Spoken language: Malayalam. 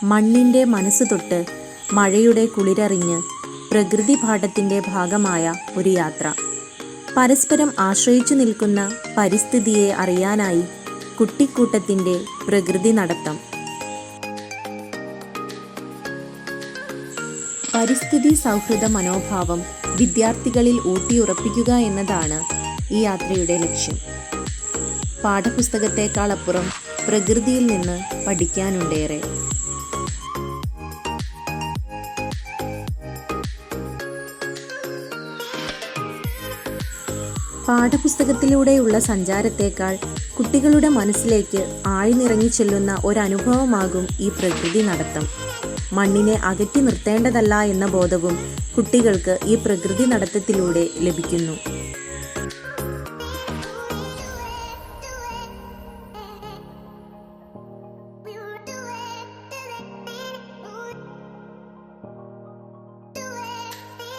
മണ്ണിൻ്റെ മനസ്സ് തൊട്ട് മഴയുടെ കുളിരറിഞ്ഞ് പ്രകൃതി പാഠത്തിൻ്റെ ഭാഗമായ ഒരു യാത്ര. പരസ്പരം ആശ്രയിച്ചു നിൽക്കുന്ന പരിസ്ഥിതിയെ അറിയാനായി കുട്ടിക്കൂട്ടത്തിൻ്റെ പ്രകൃതി നടത്തം. പരിസ്ഥിതി സൗഹൃദ മനോഭാവം വിദ്യാർത്ഥികളിൽ ഊട്ടിയുറപ്പിക്കുക എന്നതാണ് ഈ യാത്രയുടെ ലക്ഷ്യം. പാഠപുസ്തകത്തെക്കാളപ്പുറം പ്രകൃതിയിൽ നിന്ന് പഠിക്കാനുണ്ടേറെ. പാഠപുസ്തകത്തിലൂടെയുള്ള സഞ്ചാരത്തേക്കാൾ കുട്ടികളുടെ മനസ്സിലേക്ക് ആഴ്ന്നിറങ്ങി ചെല്ലുന്ന ഒരനുഭവമാകും ഈ പ്രകൃതി നടത്തം. മണ്ണിനെ അകറ്റി നിർത്തേണ്ടതല്ല എന്ന ബോധവും കുട്ടികൾക്ക് ഈ പ്രകൃതി നടത്തത്തിലൂടെ ലഭിക്കുന്നു.